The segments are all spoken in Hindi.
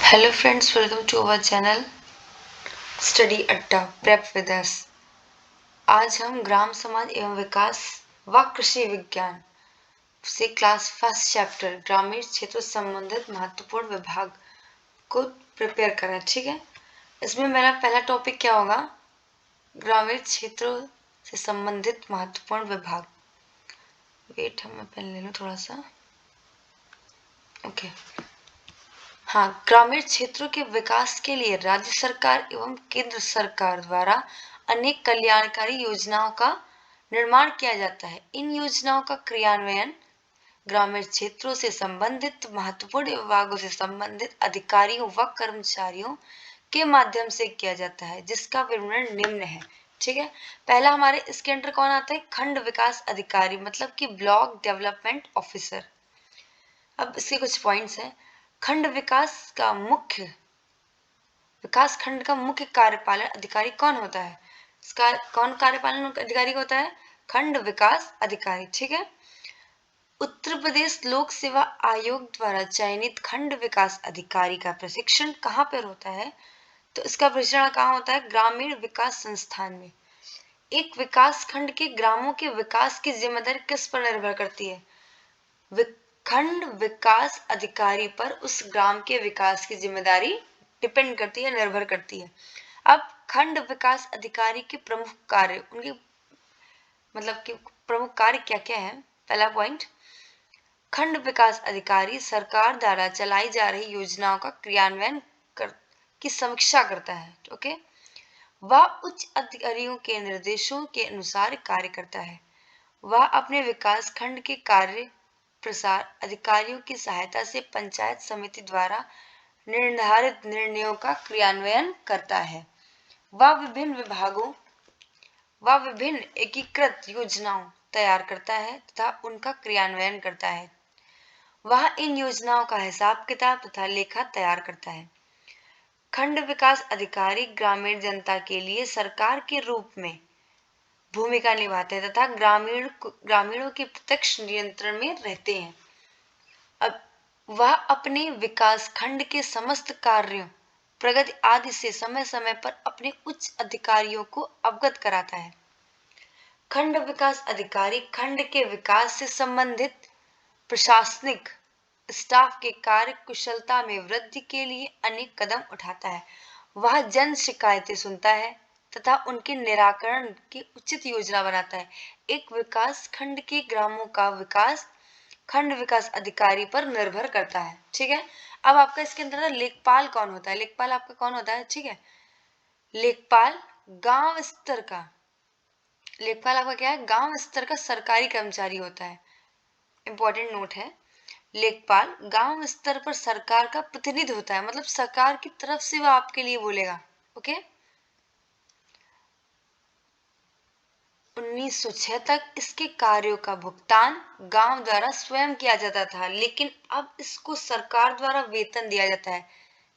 Hello friends, welcome to our channel study adda prep with us. आज हम ग्राम समाज एवं विकास व कृषि विज्ञान से क्लास फर्स्ट चैप्टर ग्रामीण क्षेत्रों से संबंधित महत्वपूर्ण विभाग को प्रिपेयर करें। ठीक है, इसमें मेरा पहला टॉपिक क्या होगा? ग्रामीण क्षेत्रों से संबंधित महत्वपूर्ण विभाग। वेट, मैं पेन ले लूँ थोड़ा सा। ओके। हाँ, ग्रामीण क्षेत्रों के विकास के लिए राज्य सरकार एवं केंद्र सरकार द्वारा अनेक कल्याणकारी योजनाओं का निर्माण किया जाता है। इन योजनाओं का क्रियान्वयन ग्रामीण क्षेत्रों से संबंधित महत्वपूर्ण विभागों से संबंधित अधिकारियों व कर्मचारियों के माध्यम से किया जाता है, जिसका विवरण निम्न है। ठीक है, पहला हमारे इसके अंदर कौन आता है? खंड विकास अधिकारी, मतलब कि ब्लॉक डेवलपमेंट ऑफिसर। अब इसके कुछ पॉइंट्स हैं। खंड विकास खंड का मुख्य कार्यपालन अधिकारी कौन होता है? इसका कौन कार्यपालन अधिकारी होता है? खंड विकास अधिकारी। ठीक है, उत्तर प्रदेश लोक सेवा आयोग द्वारा चयनित खंड विकास अधिकारी का प्रशिक्षण कहाँ पर होता है? तो इसका प्रशिक्षण कहाँ होता है? ग्रामीण विकास संस्थान में। एक विकास खंड के ग्रामों के विकास की जिम्मेदारी किस पर निर्भर करती है? खंड विकास अधिकारी पर उस ग्राम के विकास की जिम्मेदारी डिपेंड करती है, निर्भर करती है। अब खंड विकास अधिकारी के प्रमुख कार्य, उनके मतलब कि प्रमुख कार्य क्या क्या है? पहला पॉइंट, खंड विकास अधिकारी सरकार द्वारा चलाई जा रही योजनाओं का क्रियान्वयन की समीक्षा करता है। ओके, वह उच्च अधिकारियों के निर्देशों के अनुसार कार्य करता है। वह अपने विकास खंड के कार्य प्रसार अधिकारियों की सहायता से पंचायत समिति द्वारा निर्धारित निर्णयों का क्रियान्वयन करता है। वह विभिन्न एकीकृत योजनाओं तैयार करता है तथा उनका क्रियान्वयन करता है। वह इन योजनाओं का हिसाब किताब तथा लेखा तैयार करता है। खंड विकास अधिकारी ग्रामीण जनता के लिए सरकार के रूप में भूमिका निभाते हैं तथा ग्रामीणों के प्रत्यक्ष नियंत्रण में रहते हैं। अब वह अपने विकास खंड के समस्त कार्यों, प्रगति आदि से समय समय पर अपने उच्च अधिकारियों को अवगत कराता है। खंड विकास अधिकारी खंड के विकास से संबंधित प्रशासनिक स्टाफ के कार्य कुशलता में वृद्धि के लिए अनेक कदम उठाता है। वह जन शिकायतें सुनता है तथा उनके निराकरण की उचित योजना बनाता है। एक विकास खंड के ग्रामों का विकास खंड विकास अधिकारी पर निर्भर करता है। ठीक है, अब आपका इसके अंदर लेखपाल कौन होता है? लेखपाल आपका कौन होता है? ठीक है, लेखपाल गांव स्तर का लेखपाल आपका क्या है? गांव स्तर का सरकारी कर्मचारी होता है। इंपॉर्टेंट नोट है, लेखपाल गांव स्तर पर सरकार का प्रतिनिधि होता है, मतलब सरकार की तरफ से वह आपके लिए बोलेगा। ओके, 1906 तक इसके कार्यों का भुगतान गांव द्वारा स्वयं किया जाता था, लेकिन अब इसको सरकार द्वारा वेतन दिया जाता है।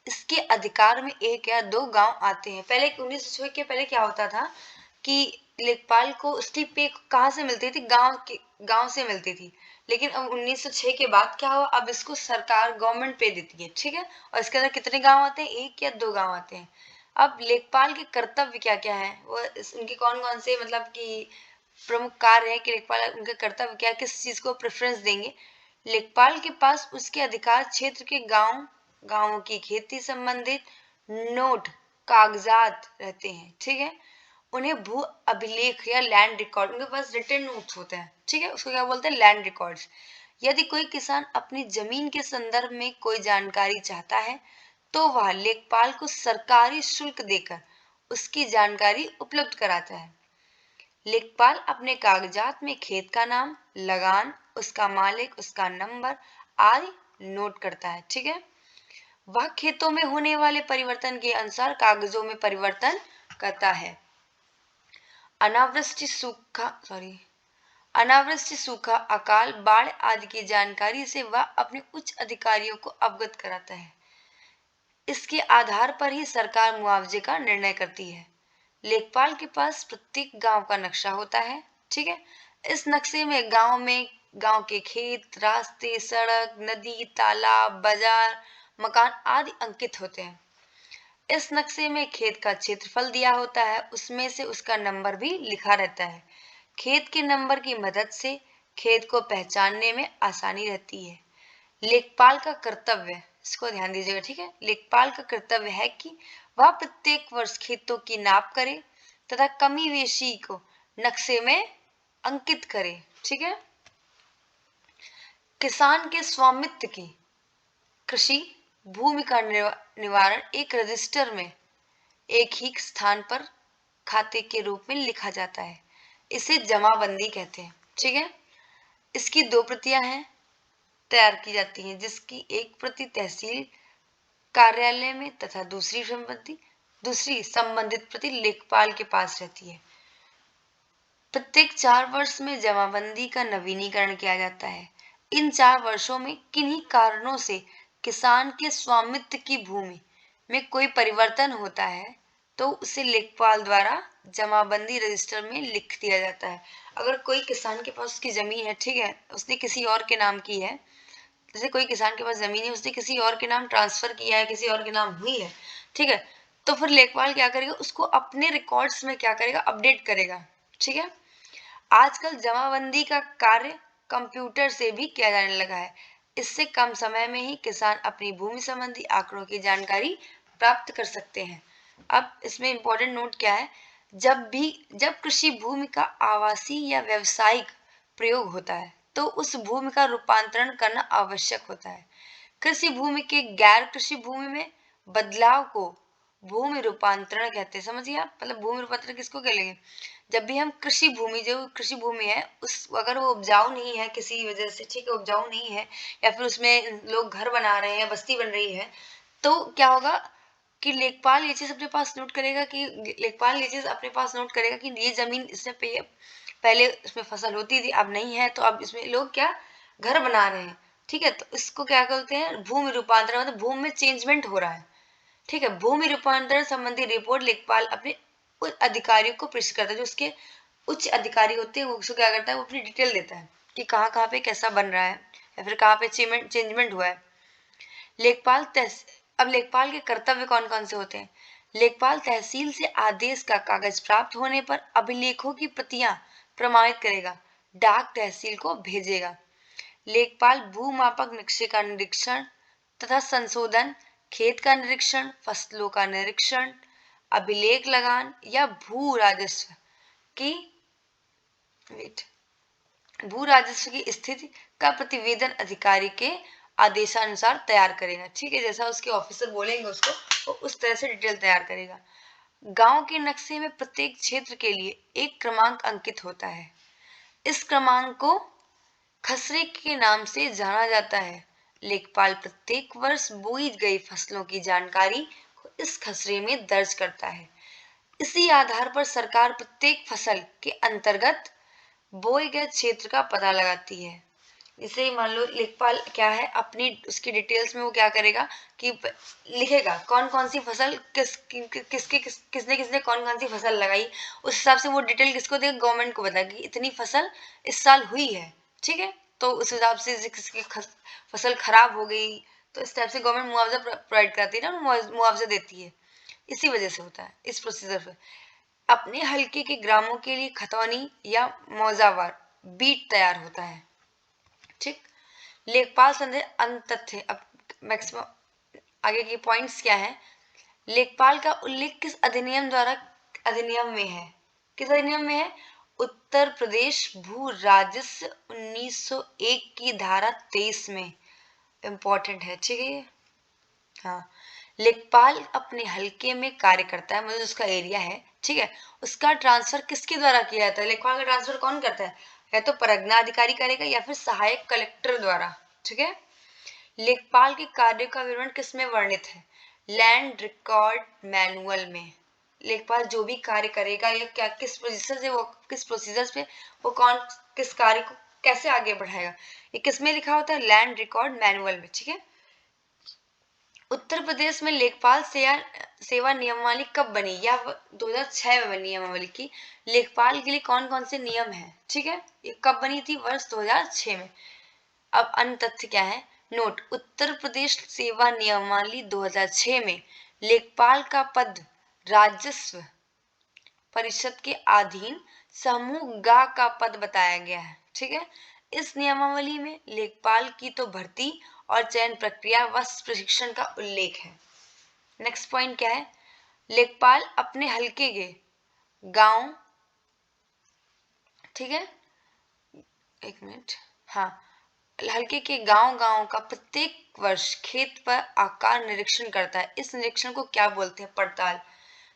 इसके अधिकार में एक या दो गांव आते हैं। पहले 1906 के पहले क्या होता था कि लेखपाल को उसकी पे कहाँ से मिलती थी? गांव से मिलती थी। लेकिन अब 1906 के बाद क्या हुआ? अब इसको सरकार गवर्नमेंट पे देती है। ठीक है, और इसके अंदर कितने गांव आते हैं? एक या दो गांव आते हैं। अब लेखपाल के कर्तव्य क्या क्या है? वो उनके कौन कौन से मतलब कि प्रमुख कार्य है कि लेखपाल उनके कर्तव्य क्या, किस चीज को प्रेफरेंस देंगे? लेखपाल के पास उसके अधिकार क्षेत्र के गांवों की खेती संबंधित नोट कागजात रहते हैं। ठीक है, उन्हें भू अभिलेख या लैंड रिकॉर्ड, उनके पास रिटन नोट्स होते हैं। ठीक है, उसको क्या बोलते हैं? Land records. यदि कोई किसान अपनी जमीन के संदर्भ में कोई जानकारी चाहता है तो वह लेखपाल को सरकारी शुल्क देकर उसकी जानकारी उपलब्ध कराता है। लेखपाल अपने कागजात में खेत का नाम, लगान, उसका मालिक, उसका नंबर आदि नोट करता है। ठीक है, वह खेतों में होने वाले परिवर्तन के अनुसार कागजों में परिवर्तन करता है। अनावृष्टि, सूखा, अकाल, बाढ़ आदि की जानकारी से वह अपने उच्च अधिकारियों को अवगत कराता है। इसके आधार पर ही सरकार मुआवजे का निर्णय करती है। लेखपाल के पास प्रत्येक गांव का नक्शा होता है। ठीक है, इस नक्शे में गांव के खेत, रास्ते, सड़क, नदी, तालाब, बाजार, मकान आदि अंकित होते हैं। इस नक्शे में खेत का क्षेत्रफल दिया होता है, उसमें से उसका नंबर भी लिखा रहता है। खेत के नंबर की मदद से खेत को पहचानने में आसानी रहती है। लेखपाल का कर्तव्य, इसको ध्यान दीजिएगा, ठीक है। लेखपाल का कर्तव्य है कि वह प्रत्येक वर्ष खेतों की नाप करे तथा कमी बेशी को नक्शे में अंकित करे, ठीक है। किसान के स्वामित्व की कृषि भूमि का निवारण एक रजिस्टर में एक ही स्थान पर खाते के रूप में लिखा जाता है। इसे जमाबंदी कहते हैं, ठीक है। इसकी 2 प्रतियां हैं, तैयार की जाती हैं, जिसकी एक प्रति तहसील कार्यालय में तथा दूसरी संबंधित प्रति लेखपाल के पास रहती है। प्रत्येक 4 वर्ष में जमाबंदी का नवीनीकरण किया जाता है। इन 4 वर्षों में किन्हीं कारणों से किसान के स्वामित्व की भूमि में कोई परिवर्तन होता है तो उसे लेखपाल द्वारा जमाबंदी रजिस्टर में लिख दिया जाता है। अगर कोई किसान के पास उसकी जमीन है, ठीक है, उसने किसी और के नाम की है, जैसे कोई किसान के पास जमीन है, उसने किसी और के नाम ट्रांसफर किया है, किसी और के नाम हुई है, ठीक है, तो फिर लेखपाल क्या करेगा, उसको अपने रिकॉर्ड्स में क्या करेगा, अपडेट करेगा, ठीक है। आजकल जमाबंदी का कार्य कंप्यूटर से भी किया जाने लगा है। इससे कम समय में ही किसान अपनी भूमि संबंधी आंकड़ों की जानकारी प्राप्त कर सकते हैं। अब इसमें इंपॉर्टेंट नोट क्या है, जब कृषि भूमि का आवासीय या व्यावसायिक प्रयोग होता है तो उस भूमि का रूपांतरण करना आवश्यक होता है। कृषि भूमि के गैर कृषि भूमि में बदलाव को भूमि रूपांतरण कहते हैं। समझिए आप, मतलब भूमि रूपांतरण किसको कहेंगे, जब भी हम कृषि भूमि, जो कृषि भूमि है उस अगर वो उपजाऊ नहीं है किसी वजह से, ठीक है, उपजाऊ नहीं है या फिर उसमें लोग घर बना रहे हैं, बस्ती बन रही है, तो क्या होगा कि लेखपाल ये चीज अपने पास नोट करेगा कि ये जमीन इसने पहले इसमें फसल होती थी, अब नहीं है, तो अब इसमें लोग क्या घर बना रहे हैं, ठीक है। तो इसको क्या कहते हैं, भूमि रूपांतरण, मतलब भूमि में चेंजमेंट हो रहा है, ठीक है। भूमि रूपांतरण संबंधी रिपोर्ट लेखपाल अपने उच्च अधिकारियों को प्रेषित करता है। जो उसके उच्च अधिकारी होते हैं वो उसको क्या करता है, वो अपनी डिटेल देता है कि कहाँ कहाँ पे कैसा बन रहा है या फिर कहाँ पे चेंजमेंट हुआ है। अब लेखपाल के कर्तव्य कौन कौन से होते हैं। लेखपाल तहसील से आदेश का कागज प्राप्त होने पर अभिलेखों की प्रतियां प्रमाणित करेगा, डाक तहसील को भेजेगा। लेखपाल भूमापक नक्शे का निरीक्षण तथा संशोधन, खेत का निरीक्षण, फसलों का निरीक्षण, अभिलेख लगान या की भू राजस्व की स्थिति का प्रतिवेदन अधिकारी के आदेशानुसार तैयार करेगा, ठीक है। जैसा उसके ऑफिसर बोलेंगे उसको, वो उस तरह से डिटेल तैयार करेगा। गांव के नक्शे में प्रत्येक क्षेत्र के लिए एक क्रमांक अंकित होता है। इस क्रमांक को खसरे के नाम से जाना जाता है। लेखपाल प्रत्येक वर्ष बोई गई फसलों की जानकारी को इस खसरे में दर्ज करता है। इसी आधार पर सरकार प्रत्येक फसल के अंतर्गत बोए गए क्षेत्र का पता लगाती है। जैसे मान लो लेखपाल क्या है, अपनी उसकी डिटेल्स में वो क्या करेगा कि लिखेगा कौन कौन सी फसल किसने कौन कौन सी फसल लगाई, उस हिसाब से वो डिटेल किसको देगा, गवर्नमेंट को बताएगा कि इतनी फसल इस साल हुई है, ठीक है। तो उस हिसाब से किसकी फसल खराब हो गई तो इस टाइप से गवर्नमेंट मुआवजा प्रोवाइड करती है ना, मुआवजा देती है। इसी वजह से होता है इस प्रोसीजर पे। अपने हल्के के ग्रामों के लिए खतौनी या मौजावार बीट तैयार होता है, ठीक। लेखपाल संदेह अंत तथ्य, अब मैक्सिमम आगे के पॉइंट्स क्या है। लेखपाल का उल्लेख अधिनियम में है, किस अधिनियम में है, उत्तर प्रदेश भू राजस्व 1901 की धारा 23 में, इंपॉर्टेंट है, ठीक है। हाँ, लेखपाल अपने हलके में कार्य करता है, मतलब उसका एरिया है, ठीक है, उसका ट्रांसफर किसके द्वारा किया जाता है, लेखपाल का ट्रांसफर कौन करता है, या तो परगना अधिकारी करेगा या फिर सहायक कलेक्टर द्वारा, ठीक है। लेखपाल के कार्य का विवरण किसमें वर्णित है, लैंड रिकॉर्ड मैनुअल में। लेखपाल जो भी कार्य करेगा या क्या किस प्रोसीजर पे वो कौन किस कार्य को कैसे आगे बढ़ाएगा, ये किसमें लिखा होता है, लैंड रिकॉर्ड मैनुअल में, ठीक है। उत्तर प्रदेश में लेखपाल सेवा नियमावली कब बनी, या 2006 में बनी नियमावली की लेखपाल के लिए कौन कौन से नियम है, ठीक है, ये कब बनी थी, वर्ष 2006 में। अब अन्य तथ्य क्या है, नोट, उत्तर प्रदेश सेवा नियमावली 2006 में लेखपाल का पद राजस्व परिषद के अधीन समूह गा का पद बताया गया है। ठीक है, इस नियमावली में लेखपाल की तो भर्ती और चयन प्रक्रिया व प्रशिक्षण का उल्लेख है। नेक्स्ट पॉइंट क्या है, लेखपाल अपने हल्के के गांव, ठीक है, एक मिनट, हाँ, हल्के के गांव का प्रत्येक वर्ष खेत पर आकार निरीक्षण करता है। इस निरीक्षण को क्या बोलते हैं, पड़ताल।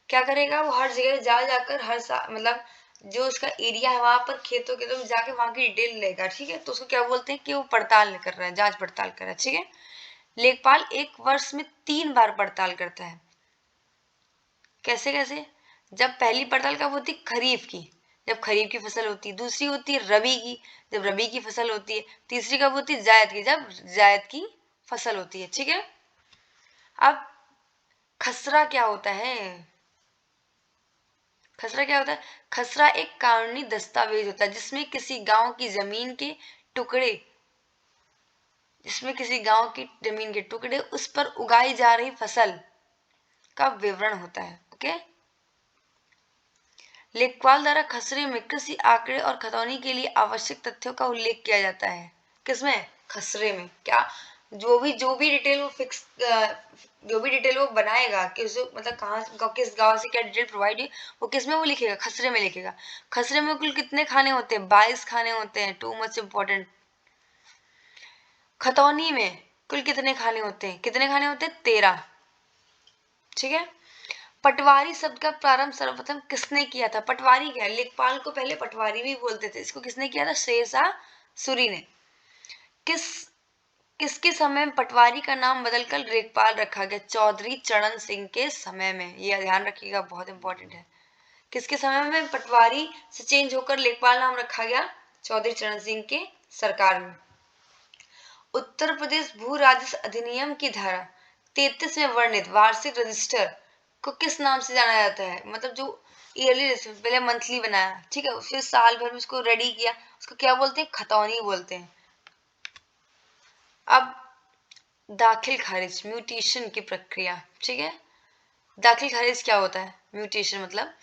क्या करेगा वो, हर जगह जाकर हर मतलब जो उसका एरिया है वहां पर खेतों के तो जाके वहां की डिटेल लेगा। ठीक है, तो उसको क्या बोलते हैं कि वो पड़ताल कर रहा है, जांच पड़ताल कर रहा है। ठीक है, लेखपाल एक वर्ष में 3 बार पड़ताल करता है। कैसे कैसे, जब पहली पड़ताल कब होती, खरीफ की, जब खरीफ की फसल होती है। दूसरी होती है रबी की, जब रबी की फसल होती है। तीसरी कब होती है, जायद की, जब जायद की फसल होती है। ठीक है, अब खसरा क्या होता है, खसरा क्या होता है, खसरा एक कानूनी दस्तावेज होता है जिसमें किसी गांव की जमीन के टुकड़े, उस पर उगाई जा रही फसल का विवरण होता है। ओके, लेखपाल द्वारा खसरे में कृषि आंकड़े और खतौनी के लिए आवश्यक तथ्यों का उल्लेख किया जाता है। किसमें, खसरे में। क्या, जो भी डिटेल वो फिक्स, जो भी डिटेल वो बनाएगा कि उसे मतलब कहाँ किस गांव से क्या डिटेल प्रोवाइड है, वो किस में वो लिखेगा, खसरे में लिखेगा। खसरे में कुल कितने खाने होते हैं, 22 खाने होते हैं। Too much important. खतौनी में कुल कितने खाने होते हैं, 13। ठीक है, पटवारी शब्द का प्रारंभ सर्वप्रथम किसने किया था, पटवारी क्या है, लेखपाल को पहले पटवारी भी बोलते थे। इसको किसने किया था, शेरशाह सूरी ने। किसके समय में पटवारी का नाम बदलकर लेखपाल रखा गया, चौधरी चरण सिंह के समय में। यह ध्यान रखिएगा, बहुत इंपॉर्टेंट है। किसके समय में पटवारी से चेंज होकर लेखपाल नाम रखा गया, चौधरी चरण सिंह के सरकार में। उत्तर प्रदेश भू राजस्व अधिनियम की धारा 33 में वर्णित वार्षिक रजिस्टर को किस नाम से जाना जाता है, मतलब जो ईयरली रजिस्टर, पहले मंथली बनाया, ठीक है, फिर साल भर में उसको रेडी किया, उसको क्या बोलते हैं, खतौनी बोलते हैं। अब दाखिल खारिज, म्यूटेशन की प्रक्रिया। ठीक है, दाखिल खारिज क्या होता है, म्यूटेशन मतलब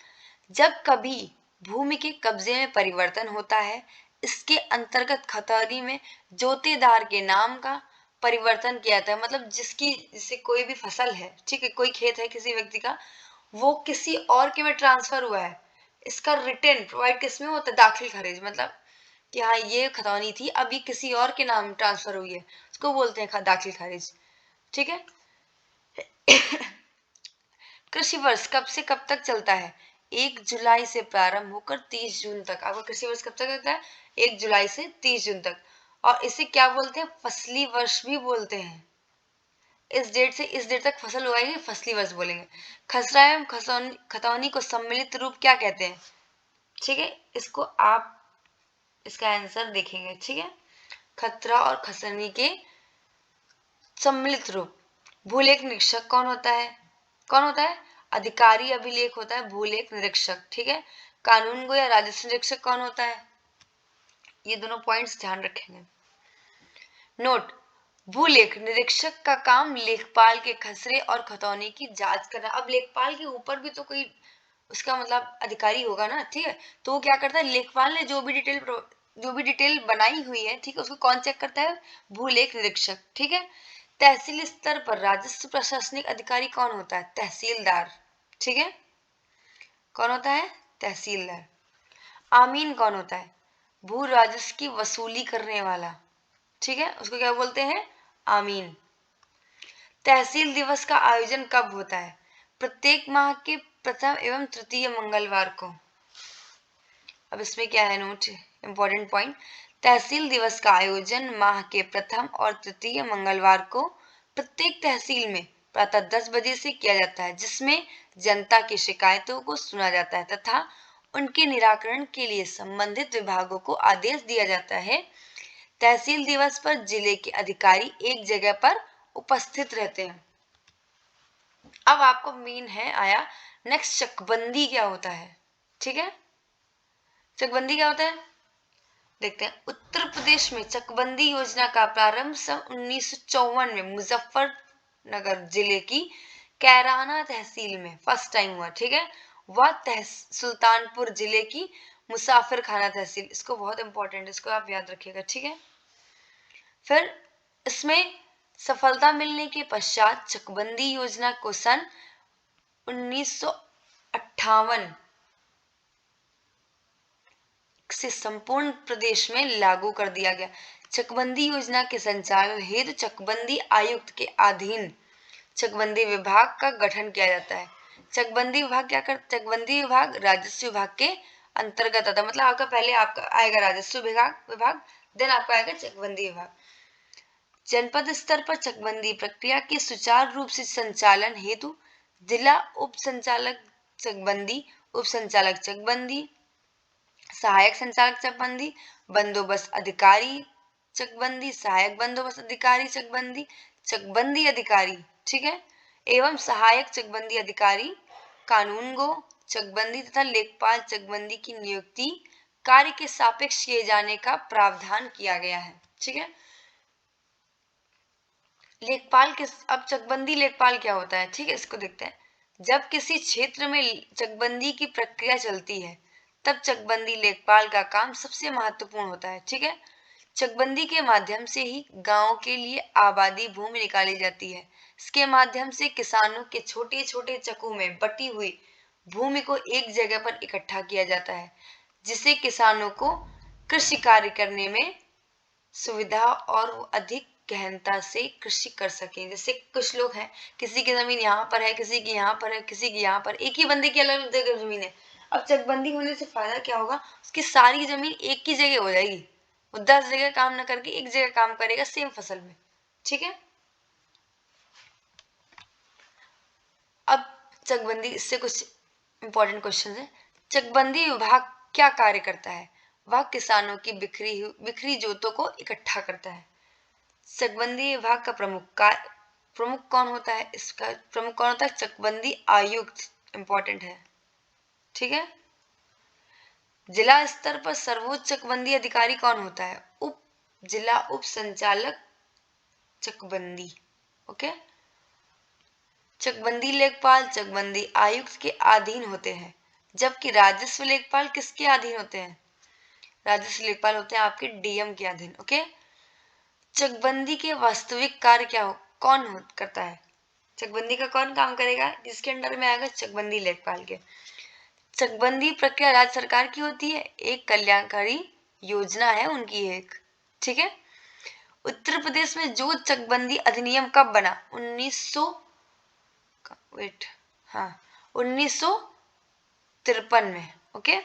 जब कभी भूमि के कब्जे में परिवर्तन होता है, इसके अंतर्गत खतौनी में जोतेदार के नाम का परिवर्तन किया जाता है। मतलब जिससे कोई भी फसल है, ठीक है, कोई खेत है किसी व्यक्ति का, वो किसी और के में ट्रांसफर हुआ है, इसका रिटर्न प्रोवाइड किसमें होता है, दाखिल खारिज। मतलब कि हाँ ये खतौनी थी, अब ये किसी और के नाम ट्रांसफर हुई है, उसको बोलते हैं दाखिल खारिज। ठीक है, कृषि वर्ष कब से कब तक चलता है, 1 जुलाई से प्रारंभ होकर 30 जून तक। आपका कृषि वर्ष कब तक चलता है, 1 जुलाई से 30 जून तक। और इसे क्या बोलते हैं, फसली वर्ष भी बोलते हैं। इस डेट से इस डेट तक फसल उगाएंगे, फसली वर्ष बोलेंगे। खसरा एवं खतौनी को सम्मिलित रूप क्या कहते हैं, ठीक है, इसको आप इसका आंसर देखेंगे। ठीक है, खतरा और खसनी के सम्मिलित रूप। भूलेख निरीक्षक कौन होता है, अधिकारी अभिलेख होता है भूलेख निरीक्षक। ठीक है, कानून गो या राजस्व निरीक्षक कौन होता है, ये दोनों पॉइंट्स ध्यान रखेंगे। नोट, भूलेख निरीक्षक का काम लेखपाल के खसरे और खतौनी की जांच करना। अब लेखपाल के ऊपर भी तो कोई उसका मतलब अधिकारी होगा ना, ठीक है, तो वो क्या करता है, लेखपाल ने जो भी डिटेल बनाई हुई है, ठीक है, उसको कौन चेक करता है, भूलेख निरीक्षक। ठीक है, तहसील स्तर पर राजस्व प्रशासनिक अधिकारी कौन होता है, तहसीलदार। ठीक है, कौन होता है, तहसीलदार। आमीन कौन होता है, भू राजस्व की वसूली करने वाला। ठीक है, उसको क्या बोलते हैं, आमीन। तहसील दिवस का आयोजन कब होता है, प्रत्येक माह के प्रथम एवं तृतीय मंगलवार को। अब इसमें क्या है, नोट इंपॉर्टेंट पॉइंट, तहसील दिवस का आयोजन माह के प्रथम और तृतीय मंगलवार को प्रत्येक तहसील में प्रातः 10 बजे से किया जाता है, जिसमें जनता की शिकायतों को सुना जाता है तथा उनके निराकरण के लिए संबंधित विभागों को आदेश दिया जाता है। तहसील दिवस पर जिले के अधिकारी एक जगह पर उपस्थित रहते हैं। अब आपको मेन है आया नेक्स्ट, चकबंदी क्या होता है। ठीक है, चकबंदी क्या होता है, देखते हैं। उत्तर प्रदेश में चकबंदी योजना का प्रारंभ सन 1954 में मुजफ्फरनगर जिले की कैराना तहसील में फर्स्ट टाइम हुआ। ठीक है, वह सुल्तानपुर जिले की मुसाफिर खाना तहसील, इसको बहुत इंपॉर्टेंट है, इसको आप याद रखिएगा। ठीक है, फिर इसमें सफलता मिलने के पश्चात चकबंदी योजना को सन 1958 से संपूर्ण प्रदेश में लागू कर दिया गया। चकबंदी योजना के संचालन हेतु चकबंदी आयुक्त के अधीन चकबंदी विभाग का गठन किया जाता है। चकबंदी विभाग चकबंदी विभाग राजस्व विभाग के अंतर्गत आता है। मतलब आपका पहले आपका आएगा राजस्व विभाग देन आपका आएगा चकबंदी विभाग। जनपद स्तर पर चकबंदी प्रक्रिया के सुचारू रूप से संचालन हेतु जिला उप संचालक चकबंदी, उप संचालक चकबंदी, सहायक संचालक चकबंदी, बंदोबस्त अधिकारी चकबंदी, सहायक बंदोबस्त अधिकारी चकबंदी, चकबंदी अधिकारी, ठीक है, एवं सहायक चकबंदी अधिकारी, कानूनगो चकबंदी तथा लेखपाल चकबंदी की नियुक्ति कार्य के सापेक्ष किए जाने का प्रावधान किया गया है। ठीक है, लेखपाल के अब चकबंदी लेखपाल क्या होता है, ठीक है, इसको देखते हैं। जब किसी क्षेत्र में चकबंदी की प्रक्रिया चलती है तब चकबंदी लेखपाल का काम सबसे महत्वपूर्ण होता है। ठीक है, चकबंदी के माध्यम से ही गांव के लिए आबादी भूमि निकाली जाती है। इसके माध्यम से किसानों के छोटे छोटे चकों में बटी हुई भूमि को एक जगह पर इकट्ठा किया जाता है, जिससे किसानों को कृषि कार्य करने में सुविधा और अधिक गहनता से कृषि कर सकें। जैसे कुछ लोग हैं, किसी की जमीन यहाँ पर है, किसी की यहाँ पर है, किसी की यहाँ पर, एक ही बंदे की अलग अलग जमीन है। अब चकबंदी होने से फायदा क्या होगा, उसकी सारी जमीन एक ही जगह हो जाएगी, वो 10 जगह काम न करके एक जगह काम करेगा सेम फसल में। ठीक है, अब चकबंदी, इससे कुछ इंपॉर्टेंट क्वेश्चन है। चकबंदी विभाग क्या कार्य करता है, वह किसानों की बिखरी जोतों को इकट्ठा करता है। चकबंदी विभाग का प्रमुख कौन होता है, इसका प्रमुख कौन होता है, चकबंदी आयुक्त, इंपॉर्टेंट है। ठीक है, जिला स्तर पर सर्वोच्च चकबंदी अधिकारी कौन होता है, जिला उप संचालक चकबंदी। ओके, चकबंदी लेखपाल चकबंदी आयुक्त के अधीन होते हैं, जबकि राजस्व लेखपाल किसके अधीन होते हैं, राजस्व लेखपाल होते हैं आपके डीएम के अधीन। ओके, चकबंदी के वास्तविक कार्य कौन करता है, चकबंदी का कौन काम करेगा, जिसके अंडर में आएगा चकबंदी लेखपाल के। चकबंदी प्रक्रिया राज्य सरकार की होती है, एक कल्याणकारी योजना है उनकी एक। ठीक है, उत्तर प्रदेश में जो चकबंदी अधिनियम कब बना, 1953 में। ओके,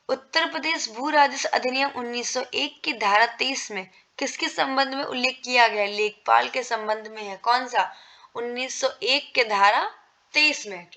उत्तर प्रदेश भू राजस्व अधिनियम 1901 की धारा 23 में किसके संबंध में उल्लेख किया गया, लेखपाल के संबंध में है। कौन सा, 1901 के धारा 23 में।